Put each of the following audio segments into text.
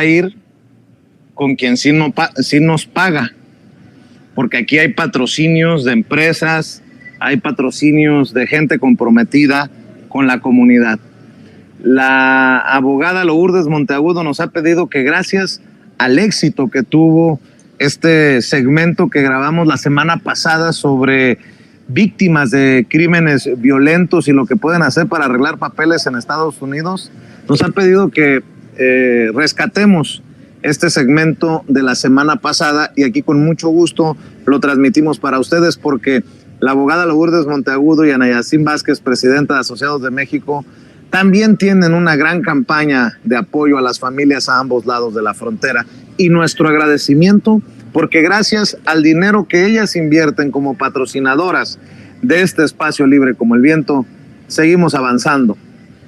ir con quien sí nos paga, porque aquí hay patrocinios de empresas, hay patrocinios de gente comprometida con la comunidad. La abogada Lourdes Monteagudo nos ha pedido que gracias al éxito que tuvo este segmento que grabamos la semana pasada sobre víctimas de crímenes violentos y lo que pueden hacer para arreglar papeles en Estados Unidos, nos ha pedido que rescatemos este segmento de la semana pasada y aquí con mucho gusto lo transmitimos para ustedes porque la abogada Lourdes Monteagudo y Ana Yacine Vázquez, presidenta de Asociados de México, también tienen una gran campaña de apoyo a las familias a ambos lados de la frontera y nuestro agradecimiento porque gracias al dinero que ellas invierten como patrocinadoras de este espacio libre como el viento, seguimos avanzando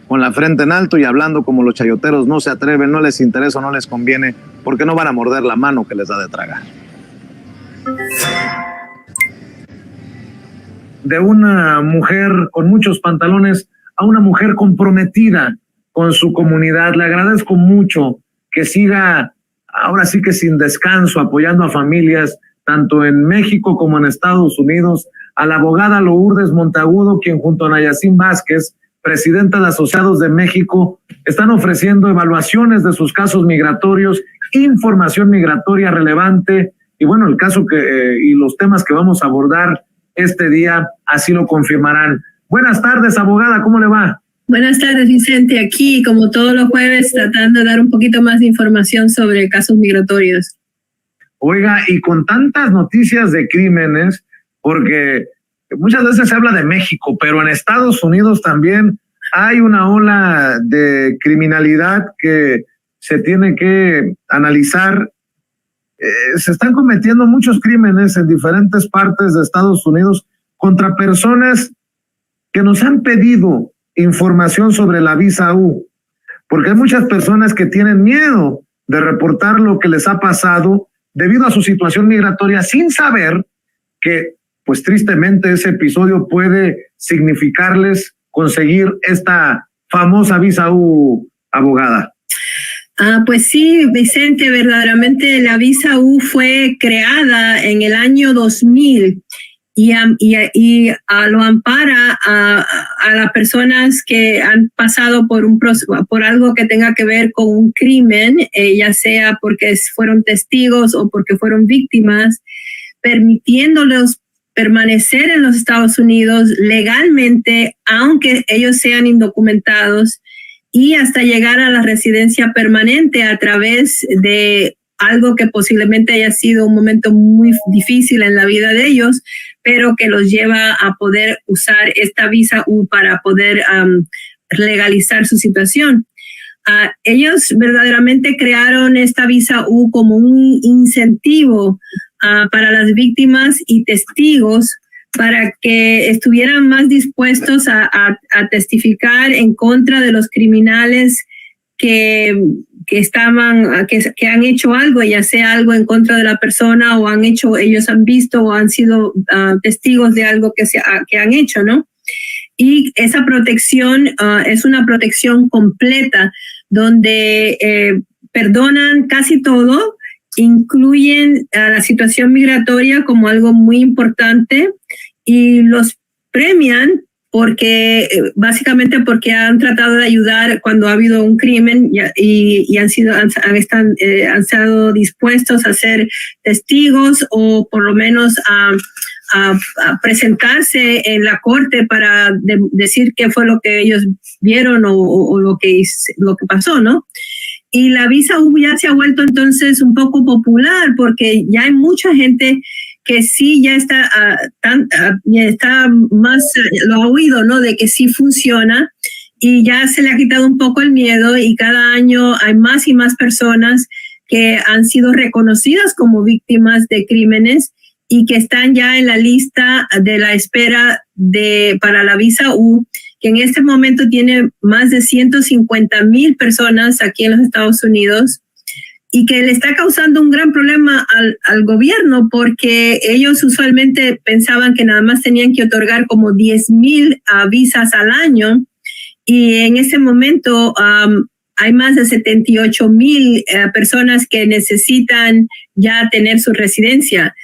con la frente en alto y hablando como los chayoteros no se atreven, no les interesa, no les conviene, porque no van a morder la mano que les da de tragar. De una mujer con muchos pantalones a una mujer comprometida con su comunidad. Le agradezco mucho que siga, ahora sí que sin descanso, apoyando a familias, tanto en México como en Estados Unidos, a la abogada Lourdes Monteagudo, quien junto a Ana Yacine Vázquez, presidenta de Asociados de México, están ofreciendo evaluaciones de sus casos migratorios, información migratoria relevante, y bueno, el caso y los temas que vamos a abordar este día así lo confirmarán. Buenas tardes, abogada, ¿cómo le va? Buenas tardes, Vicente. Aquí, como todos los jueves, tratando de dar un poquito más de información sobre casos migratorios. Oiga, y con tantas noticias de crímenes, porque muchas veces se habla de México, pero en Estados Unidos también hay una ola de criminalidad que se tiene que analizar. Se están cometiendo muchos crímenes en diferentes partes de Estados Unidos contra personas que nos han pedido información sobre la visa U, porque hay muchas personas que tienen miedo de reportar lo que les ha pasado debido a su situación migratoria sin saber que, pues tristemente, ese episodio puede significarles conseguir esta famosa visa U, abogada. Pues sí, Vicente, verdaderamente la visa U fue creada en el año 2000 y lo ampara a las personas que han pasado por algo que tenga que ver con un crimen, ya sea porque fueron testigos o porque fueron víctimas, permitiéndolos permanecer en los Estados Unidos legalmente, aunque ellos sean indocumentados, y hasta llegar a la residencia permanente a través de algo que posiblemente haya sido un momento muy difícil en la vida de ellos, pero que los lleva a poder usar esta visa U para poder legalizar su situación. Ellos verdaderamente crearon esta visa U como un incentivo para las víctimas y testigos para que estuvieran más dispuestos a testificar en contra de los criminales que han hecho algo, ya sea algo en contra de la persona o ellos han visto o han sido testigos de algo que han hecho, ¿no? Y esa protección es una protección completa donde perdonan casi todo, incluyen la situación migratoria como algo muy importante y los premian básicamente porque han tratado de ayudar cuando ha habido un crimen y han estado dispuestos a ser testigos o por lo menos a presentarse en la corte para decir qué fue lo que ellos vieron o lo que pasó, ¿no? Y la visa U ya se ha vuelto entonces un poco popular porque ya hay mucha gente que sí ya está más, lo ha oído, ¿no? De que sí funciona y ya se le ha quitado un poco el miedo y cada año hay más y más personas que han sido reconocidas como víctimas de crímenes y que están ya en la lista de la espera para la visa U, que en este momento tiene más de 150,000 personas aquí en los Estados Unidos y que le está causando un gran problema al gobierno porque ellos usualmente pensaban que nada más tenían que otorgar como 10,000 visas al año y en ese momento hay más de 78,000 personas que necesitan ya tener su residencia.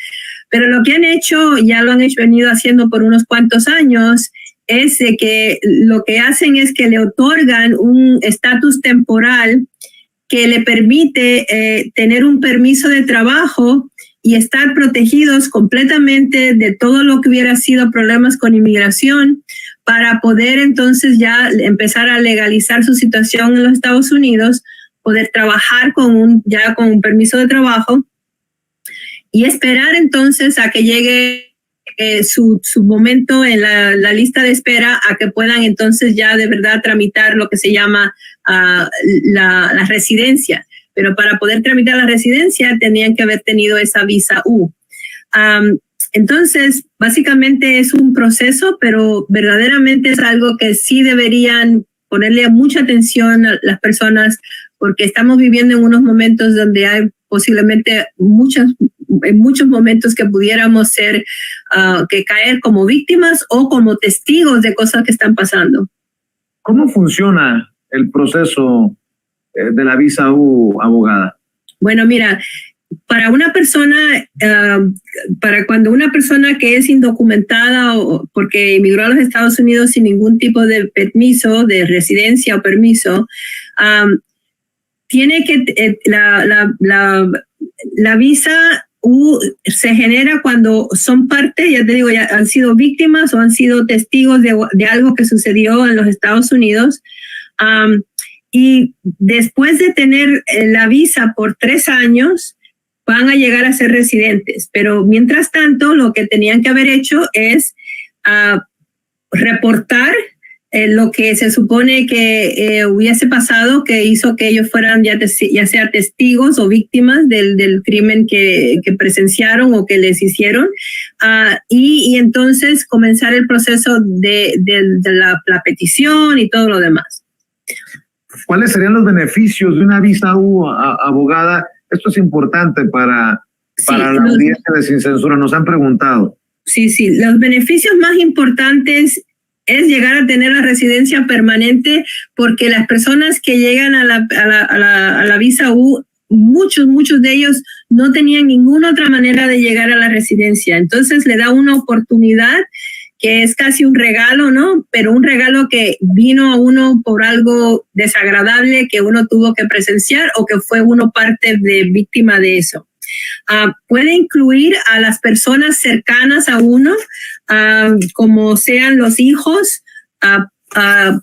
Pero lo que han hecho, ya lo han venido haciendo por unos cuantos años, es de que lo que hacen es que le otorgan un estatus temporal que le permite tener un permiso de trabajo y estar protegidos completamente de todo lo que hubiera sido problemas con inmigración, para poder entonces ya empezar a legalizar su situación en los Estados Unidos, poder trabajar con un permiso de trabajo y esperar entonces a que llegue su momento en la lista de espera, a que puedan entonces ya de verdad tramitar lo que se llama la residencia. Pero para poder tramitar la residencia tenían que haber tenido esa visa U. Entonces, básicamente es un proceso, pero verdaderamente es algo que sí deberían ponerle mucha atención a las personas, porque estamos viviendo en unos momentos donde hay posiblemente en muchos momentos que pudiéramos ser, que caer como víctimas o como testigos de cosas que están pasando. ¿Cómo funciona el proceso de la visa U, abogada? Bueno, mira, para una persona, para cuando una persona que es indocumentada o porque emigró a los Estados Unidos sin ningún tipo de permiso, de residencia o permiso, tiene que la visa U se genera cuando son parte, ya te digo, ya han sido víctimas o han sido testigos de algo que sucedió en los Estados Unidos. Y después de tener la visa por 3 años, van a llegar a ser residentes. Pero mientras tanto, lo que tenían que haber hecho es reportar lo que se supone que hubiese pasado, que hizo que ellos fueran ya sea testigos o víctimas del crimen que presenciaron o que les hicieron, y entonces comenzar el proceso de la petición y todo lo demás. ¿Cuáles serían los beneficios de una visa U, abogada? Esto es importante para la audiencia de Sin Censura. Nos han preguntado. Sí, los beneficios más importantes es llegar a tener la residencia permanente, porque las personas que llegan a la visa U, muchos de ellos no tenían ninguna otra manera de llegar a la residencia. Entonces le da una oportunidad que es casi un regalo, ¿no? Pero un regalo que vino a uno por algo desagradable que uno tuvo que presenciar o que fue uno parte de víctima de eso. Puede incluir a las personas cercanas a uno, como sean los hijos,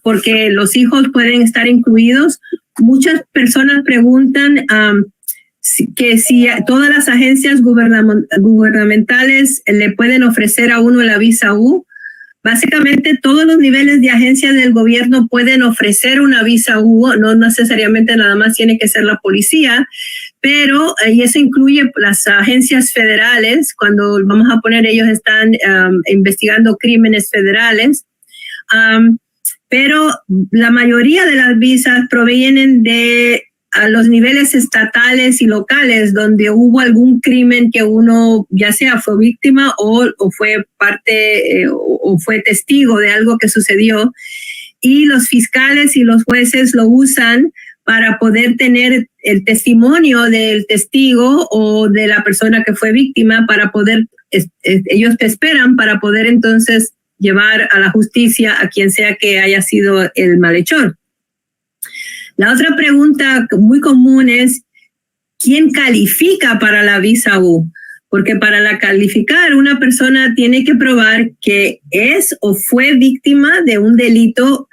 porque los hijos pueden estar incluidos. Muchas personas preguntan que si todas las agencias gubernamentales le pueden ofrecer a uno la visa U. Básicamente todos los niveles de agencias del gobierno pueden ofrecer una visa U, no necesariamente nada más tiene que ser la policía, pero y eso incluye las agencias federales, cuando vamos a poner ellos están investigando crímenes federales, pero la mayoría de las visas provienen de a los niveles estatales y locales, donde hubo algún crimen que uno ya sea fue víctima o fue parte o fue testigo de algo que sucedió, y los fiscales y los jueces lo usan para poder tener el testimonio del testigo o de la persona que fue víctima, para poder, ellos te esperan para poder entonces llevar a la justicia a quien sea que haya sido el malhechor. La otra pregunta muy común es, ¿quién califica para la visa U? Porque para calificar, una persona tiene que probar que es o fue víctima de un delito.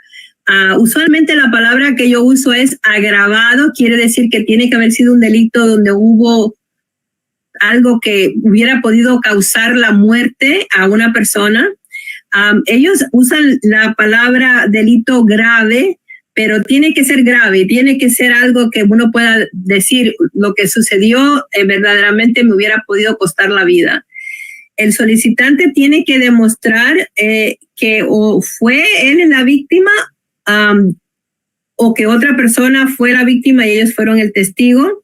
Usualmente la palabra que yo uso es agravado, quiere decir que tiene que haber sido un delito donde hubo algo que hubiera podido causar la muerte a una persona. Ellos usan la palabra delito grave, pero tiene que ser grave, tiene que ser algo que uno pueda decir, lo que sucedió verdaderamente me hubiera podido costar la vida. El solicitante tiene que demostrar que o fue él la víctima o que otra persona fue la víctima y ellos fueron el testigo,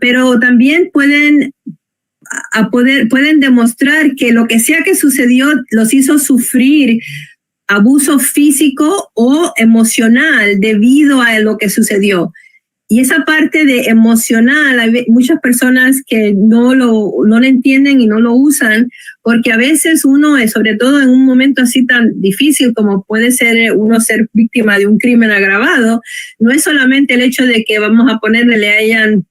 pero también pueden demostrar que lo que sea que sucedió los hizo sufrir abuso físico o emocional debido a lo que sucedió. Y esa parte de emocional, hay muchas personas que no lo entienden y no lo usan, porque a veces uno, sobre todo en un momento así tan difícil como puede ser uno ser víctima de un crimen agravado, no es solamente el hecho de que vamos a ponerle, le hayan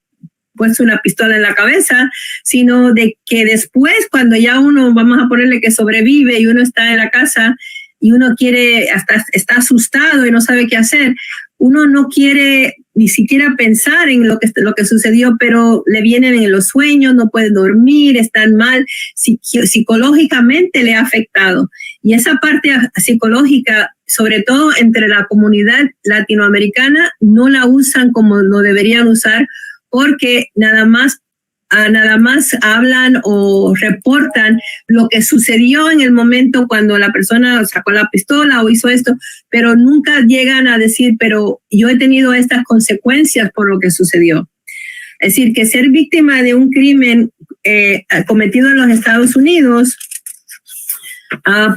puesto una pistola en la cabeza, sino de que después, cuando ya uno, vamos a ponerle que sobrevive y uno está en la casa y uno quiere, hasta está asustado y no sabe qué hacer, uno no quiere ni siquiera pensar en lo que sucedió, pero le vienen en los sueños, no puede dormir, están mal, psicológicamente le ha afectado. Y esa parte psicológica, sobre todo entre la comunidad latinoamericana, no la usan como lo deberían usar, porque nada más hablan o reportan lo que sucedió en el momento cuando la persona sacó la pistola o hizo esto, pero nunca llegan a decir, pero yo he tenido estas consecuencias por lo que sucedió. Es decir, que ser víctima de un crimen cometido en los Estados Unidos,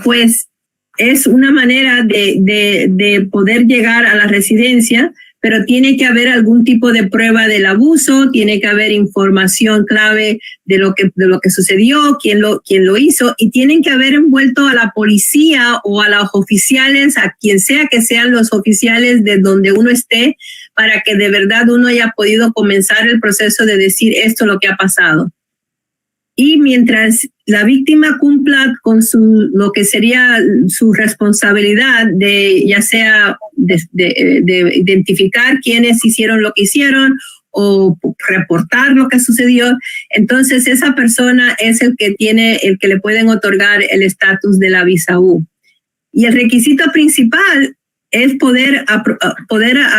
pues es una manera de poder llegar a la residencia, pero tiene que haber algún tipo de prueba del abuso, tiene que haber información clave de lo que sucedió, quién lo hizo, y tienen que haber envuelto a la policía o a los oficiales, a quien sea que sean los oficiales de donde uno esté, para que de verdad uno haya podido comenzar el proceso de decir esto es lo que ha pasado. Y mientras la víctima cumpla con lo que sería su responsabilidad de, ya sea de identificar quiénes hicieron lo que hicieron o reportar lo que sucedió, entonces esa persona es el que le pueden otorgar el estatus de la visa U. Y el requisito principal es poder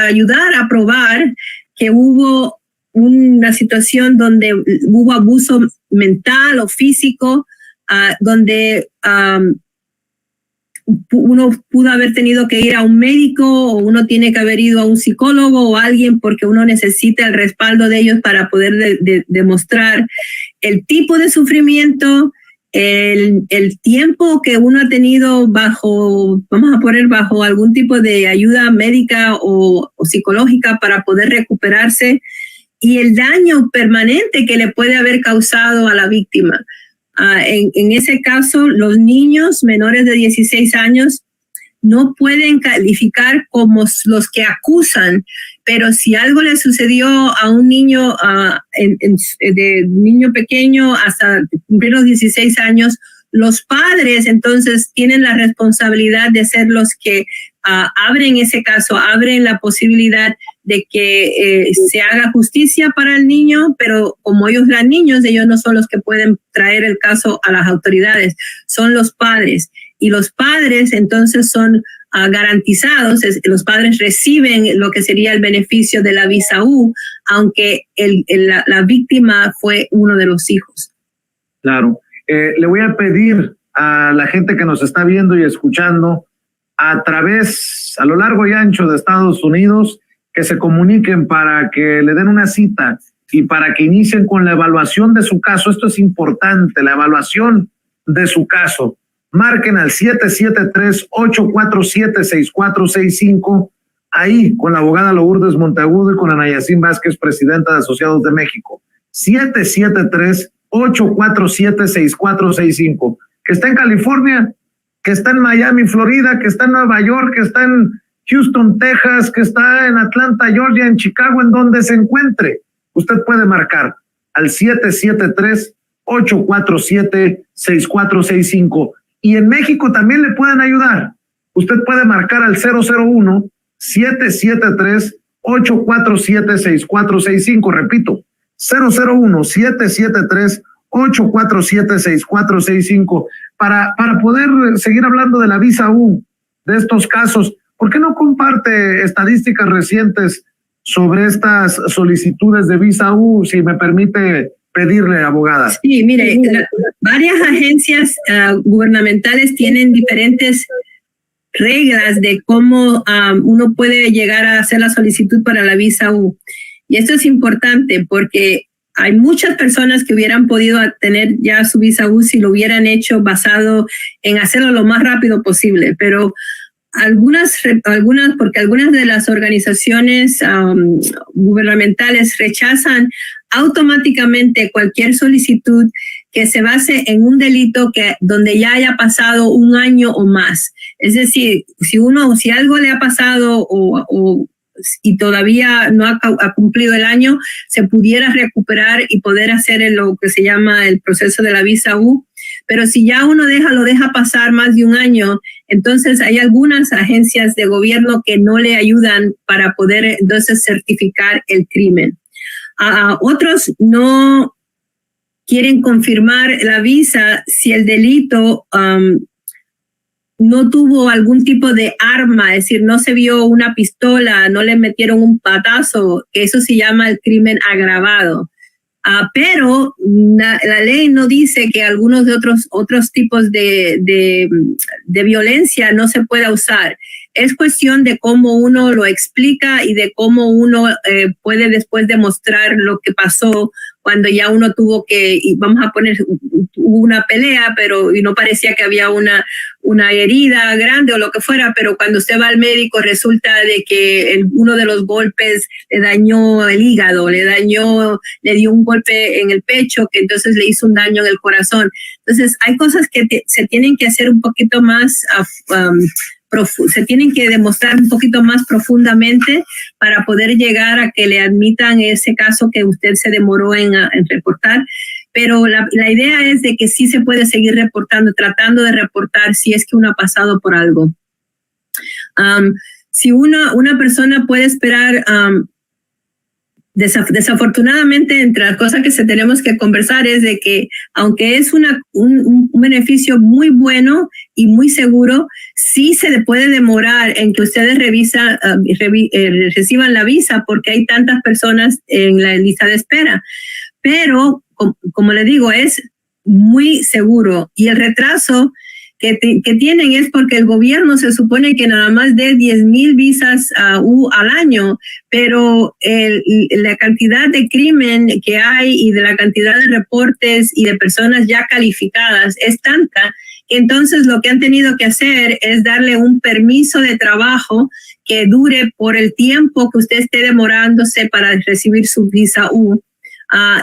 ayudar a probar que hubo una situación donde hubo abuso mental o físico, donde uno pudo haber tenido que ir a un médico o uno tiene que haber ido a un psicólogo o alguien porque uno necesita el respaldo de ellos para poder demostrar el tipo de sufrimiento, el tiempo que uno ha tenido vamos a poner bajo algún tipo de ayuda médica o psicológica para poder recuperarse, y el daño permanente que le puede haber causado a la víctima. En ese caso, los niños menores de 16 años no pueden calificar como los que acusan, pero si algo le sucedió a un niño, de niño pequeño hasta cumplir los 16 años, los padres entonces tienen la responsabilidad de ser los que abren ese caso, abren la posibilidad de que se haga justicia para el niño, pero como ellos eran niños, ellos no son los que pueden traer el caso a las autoridades, son los padres. Y los padres entonces son garantizados, los padres reciben lo que sería el beneficio de la visa U, aunque la víctima fue uno de los hijos. Claro. Le voy a pedir a la gente que nos está viendo y escuchando a lo largo y ancho de Estados Unidos, que se comuniquen para que le den una cita y para que inicien con la evaluación de su caso. Esto es importante, la evaluación de su caso. Marquen al 773-847-6465, ahí con la abogada Lourdes Monteagudo y con Ana Yacín Vázquez, presidenta de Asociados de México. 773-847-6465. Que está en California, que está en Miami, Florida, que está en Nueva York, que está en Houston, Texas, que está en Atlanta, Georgia, en Chicago, en donde se encuentre. Usted puede marcar al 773-847-6465. Y en México también le pueden ayudar. Usted puede marcar al 001-773-847-6465. Repito, 001-773-847-6465. Para poder seguir hablando de la visa U, de estos casos. ¿Por qué no comparte estadísticas recientes sobre estas solicitudes de visa U, si me permite pedirle, abogada? Sí, mire, varias agencias gubernamentales tienen diferentes reglas de cómo uno puede llegar a hacer la solicitud para la visa U. Y esto es importante porque hay muchas personas que hubieran podido tener ya su visa U si lo hubieran hecho basado en hacerlo lo más rápido posible, pero porque algunas de las organizaciones gubernamentales rechazan automáticamente cualquier solicitud que se base en un delito donde ya haya pasado un año o más. Es decir, si algo le ha pasado y todavía no ha cumplido el año, se pudiera recuperar y poder hacer lo que se llama el proceso de la visa U. Pero si ya uno lo deja pasar más de un año, entonces hay algunas agencias de gobierno que no le ayudan para poder entonces certificar el crimen. Otros no quieren confirmar la visa si el delito no tuvo algún tipo de arma, es decir, no se vio una pistola, no le metieron un patazo, que eso se llama el crimen agravado. Pero la ley no dice que algunos de otros tipos de violencia no se pueda usar. Es cuestión de cómo uno lo explica y de cómo uno puede después demostrar lo que pasó cuando ya uno tuvo vamos a poner, una pelea, y no parecía que había una herida grande o lo que fuera, pero cuando usted va al médico resulta de que uno de los golpes le dañó el hígado, le dio un golpe en el pecho que entonces le hizo un daño en el corazón. Entonces hay cosas que se tienen que hacer un poquito más se tienen que demostrar un poquito más profundamente para poder llegar a que le admitan ese caso que usted se demoró en reportar. Pero la idea es de que sí se puede seguir reportando, tratando de reportar si es que uno ha pasado por algo. Si una persona puede esperar, desafortunadamente, entre las cosas que tenemos que conversar es de que aunque es un beneficio muy bueno y muy seguro, sí se le puede demorar en que ustedes reciban la visa porque hay tantas personas en la lista de espera. Pero, como le digo, es muy seguro y el retraso que tienen es porque el gobierno se supone que nada más dé 10,000 visas al año, pero la cantidad de crimen que hay y de la cantidad de reportes y de personas ya calificadas es tanta que entonces lo que han tenido que hacer es darle un permiso de trabajo que dure por el tiempo que usted esté demorándose para recibir su visa U.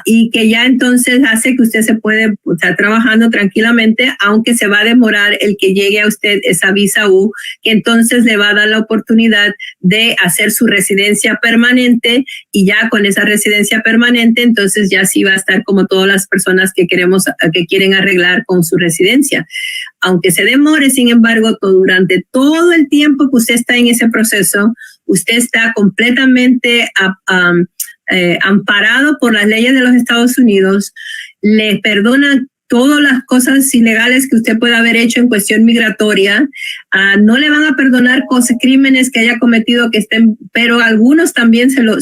Y que ya entonces hace que usted se puede estar trabajando tranquilamente, aunque se va a demorar el que llegue a usted esa visa U, que entonces le va a dar la oportunidad de hacer su residencia permanente y ya con esa residencia permanente, entonces ya sí va a estar como todas las personas que quieren arreglar con su residencia. Aunque se demore, sin embargo, durante todo el tiempo que usted está en ese proceso, usted está completamente amparado por las leyes de los Estados Unidos, le perdonan todas las cosas ilegales que usted pueda haber hecho en cuestión migratoria, no le van a perdonar crímenes que haya cometido pero algunos también se lo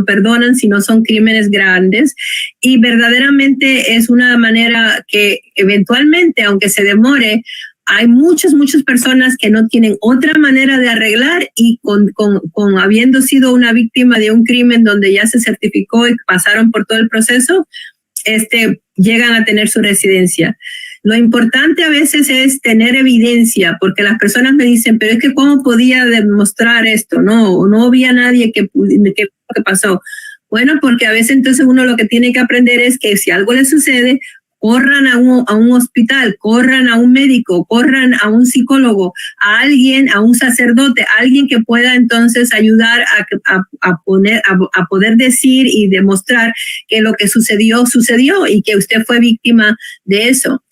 perdonan si no son crímenes grandes, y verdaderamente es una manera que eventualmente, aunque se demore, hay muchas personas que no tienen otra manera de arreglar y con habiendo sido una víctima de un crimen donde ya se certificó y pasaron por todo el proceso, llegan a tener su residencia. Lo importante a veces es tener evidencia, porque las personas me dicen, pero es que ¿cómo podía demostrar esto? No había nadie que pasó. Bueno, porque a veces entonces uno lo que tiene que aprender es que si algo le sucede, corran a un hospital, corran a un médico, corran a un psicólogo, a alguien, a un sacerdote, a alguien que pueda entonces ayudar a poder decir y demostrar que lo que sucedió y que usted fue víctima de eso.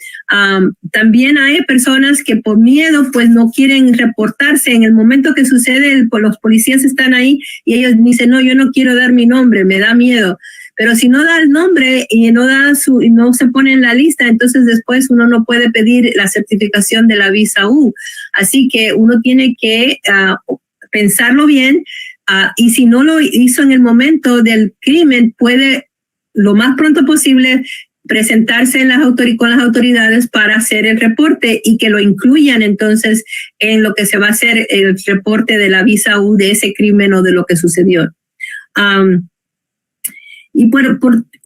También hay personas que por miedo pues no quieren reportarse. En el momento que sucede, los policías están ahí y ellos dicen, no, yo no quiero dar mi nombre, me da miedo. Pero si no da el nombre y no se pone en la lista, entonces después uno no puede pedir la certificación de la visa U. Así que uno tiene que pensarlo bien, y si no lo hizo en el momento del crimen, puede lo más pronto posible presentarse con las autoridades para hacer el reporte y que lo incluyan entonces en lo que se va a hacer el reporte de la visa U de ese crimen o de lo que sucedió. Y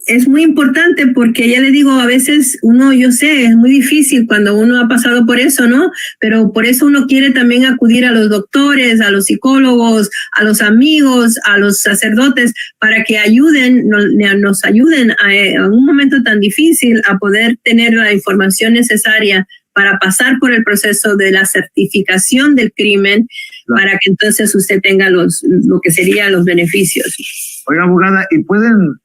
es muy importante porque ya le digo, a veces yo sé, es muy difícil cuando uno ha pasado por eso, ¿no? Pero por eso uno quiere también acudir a los doctores, a los psicólogos, a los amigos, a los sacerdotes, para que nos ayuden a un momento tan difícil a poder tener la información necesaria para pasar por el proceso de la certificación del crimen, para que entonces usted tenga lo que serían los beneficios. Oiga, abogada, ¿y pueden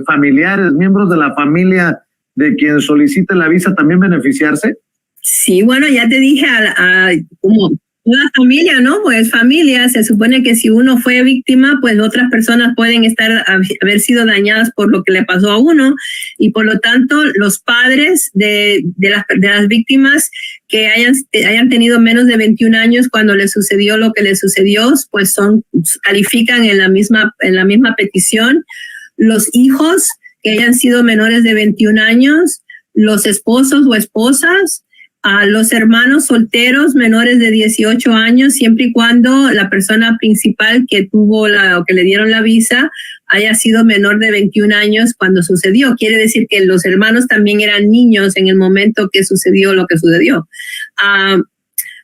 familiares, miembros de la familia de quien solicite la visa también beneficiarse? Sí, bueno, ya te dije, como una familia, ¿no? Pues familia, se supone que si uno fue víctima, pues otras personas pueden haber sido dañadas por lo que le pasó a uno, y por lo tanto los padres de las víctimas que hayan tenido menos de 21 años cuando les sucedió lo que les sucedió, pues califican en la misma petición. Los hijos que hayan sido menores de 21 años, los esposos o esposas, a los hermanos solteros menores de 18 años, siempre y cuando la persona principal que que le dieron la visa haya sido menor de 21 años cuando sucedió. Quiere decir que los hermanos también eran niños en el momento que sucedió lo que sucedió.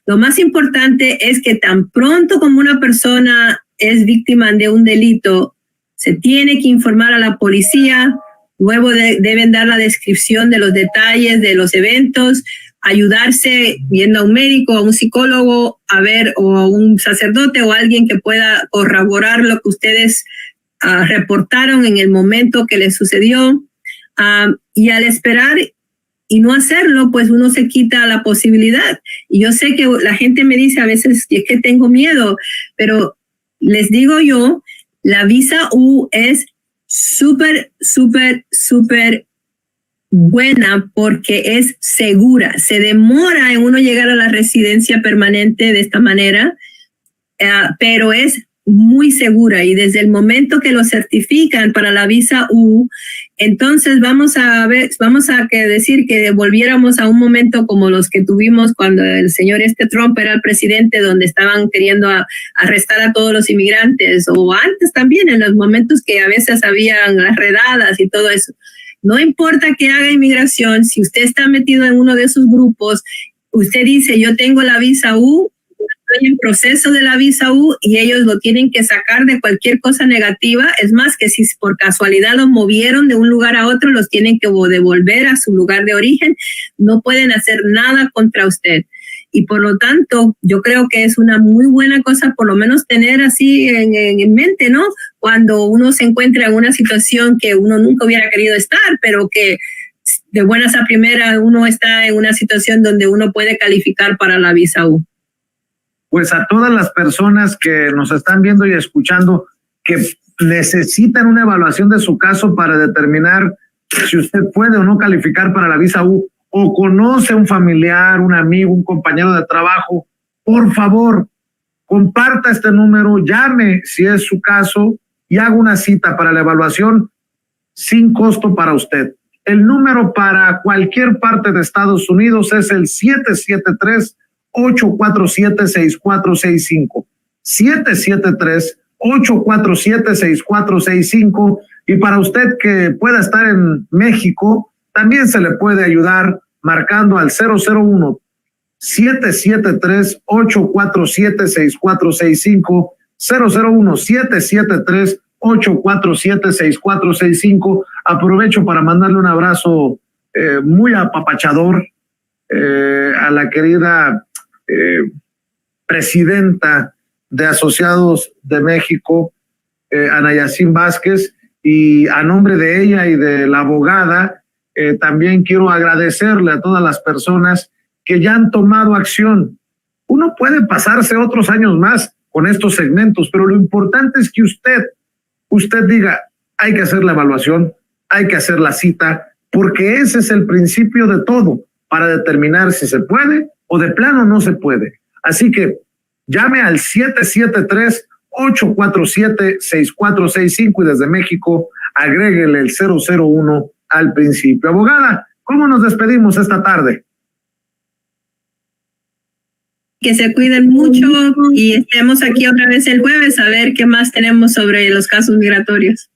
Lo más importante es que tan pronto como una persona es víctima de un delito, se tiene que informar a la policía. Luego deben dar la descripción de los detalles de los eventos, ayudarse yendo a un médico, a un psicólogo, o a un sacerdote o alguien que pueda corroborar lo que ustedes reportaron en el momento que les sucedió. Y al esperar y no hacerlo, pues uno se quita la posibilidad. Y yo sé que la gente me dice a veces es que tengo miedo, pero les digo yo, la visa U es súper, súper, súper buena porque es segura. Se demora en uno llegar a la residencia permanente de esta manera, pero es muy segura, y desde el momento que lo certifican para la visa U, entonces vamos a decir que volviéramos a un momento como los que tuvimos cuando el señor Trump era el presidente, donde estaban queriendo arrestar a todos los inmigrantes, o antes también, en los momentos que a veces habían las redadas y todo eso. No importa que haga inmigración, si usted está metido en uno de esos grupos, usted dice, yo tengo la visa U, estoy en proceso de la visa U, y ellos lo tienen que sacar de cualquier cosa negativa. Es más, que si por casualidad los movieron de un lugar a otro, los tienen que devolver a su lugar de origen. No pueden hacer nada contra usted. Y por lo tanto, yo creo que es una muy buena cosa, por lo menos tener así en mente, ¿no? Cuando uno se encuentra en una situación que uno nunca hubiera querido estar, pero que de buenas a primera uno está en una situación donde uno puede calificar para la visa U. Pues a todas las personas que nos están viendo y escuchando, que necesitan una evaluación de su caso para determinar si usted puede o no calificar para la visa U, o conoce un familiar, un amigo, un compañero de trabajo, por favor, comparta este número, llame si es su caso y haga una cita para la evaluación sin costo para usted. El número para cualquier parte de Estados Unidos es el 773-847-6465. 773-847-6465. Y para usted que pueda estar en México, también se le puede ayudar marcando al 001-773-847-6465, 001-773-847-6465. Aprovecho para mandarle un abrazo muy apapachador a la querida presidenta de Asociados de México, Ana Yacín Vázquez, y a nombre de ella y de la abogada, también quiero agradecerle a todas las personas que ya han tomado acción. Uno puede pasarse otros años más con estos segmentos, pero lo importante es que usted diga, hay que hacer la evaluación, hay que hacer la cita, porque ese es el principio de todo, para determinar si se puede o de plano no se puede. Así que llame al 773-847-6465 y desde México agréguele el 001 al principio. Abogada, ¿cómo nos despedimos esta tarde? Que se cuiden mucho y estemos aquí otra vez el jueves a ver qué más tenemos sobre los casos migratorios.